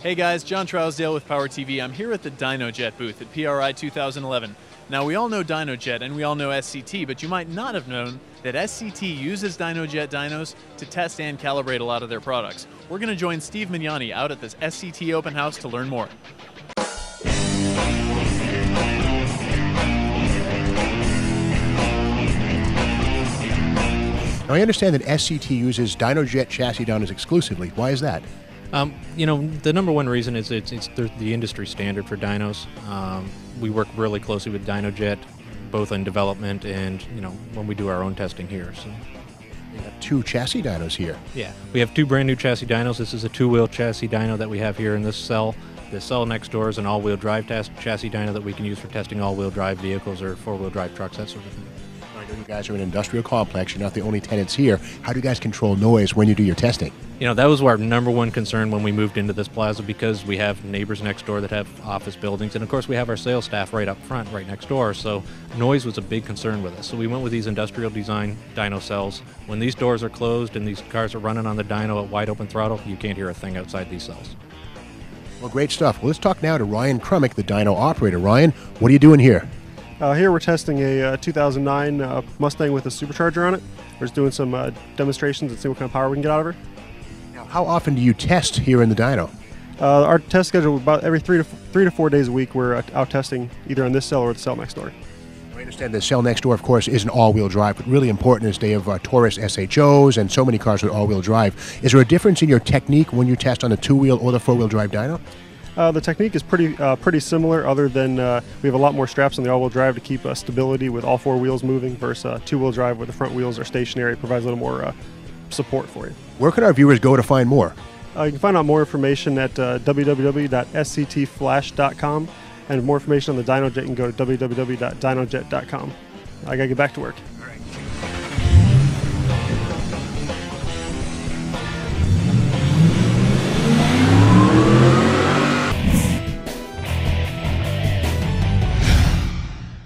Hey guys, John Trousdale with Power TV. I'm here at the Dynojet booth at PRI 2011. Now we all know Dynojet and we all know SCT, but you might not have known that SCT uses Dynojet dynos to test and calibrate a lot of their products. We're going to join Steve Mignani out at this SCT open house to learn more. Now, I understand that SCT uses Dynojet chassis dynos exclusively. Why is that? The number one reason is it's the industry standard for dynos. We work really closely with Dynojet, both in development and when we do our own testing here. So. You have two chassis dynos here. Yeah, we have two brand new chassis dynos. This is a two-wheel chassis dyno that we have here in this cell. The cell next door is an all-wheel drive chassis dyno that we can use for testing all-wheel drive vehicles or four-wheel drive trucks, that sort of thing. I know you guys are an industrial complex. You're not the only tenants here. How do you guys control noise when you do your testing? That was our number one concern when we moved into this plaza, because we have neighbors next door that have office buildings, and of course we have our sales staff right up front, right next door, so noise was a big concern with us. So we went with these industrial design dyno cells. When these doors are closed and these cars are running on the dyno at wide open throttle, you can't hear a thing outside these cells. Well, great stuff. Well, let's talk now to Ryan Krummick, the dyno operator. Ryan, what are you doing here? Here we're testing a 2009 Mustang with a supercharger on it. We're just doing some demonstrations and see what kind of power we can get out of her. Now, how often do you test here in the dyno? Our test schedule, about every three to 4 days a week, we're out testing either on this cell or the cell next door. I understand the cell next door, of course, is an all-wheel drive, but really important is they have Taurus SHOs and so many cars with all-wheel drive. Is there a difference in your technique when you test on the two-wheel or the four-wheel drive dyno? The technique is pretty similar, other than we have a lot more straps on the all-wheel drive to keep stability with all four wheels moving versus two-wheel drive where the front wheels are stationary. It provides a little more support for you. Where can our viewers go to find more? You can find out more information at www.sctflash.com, and more information on the Dynojet, you can go to www.dynojet.com. I gotta get back to work.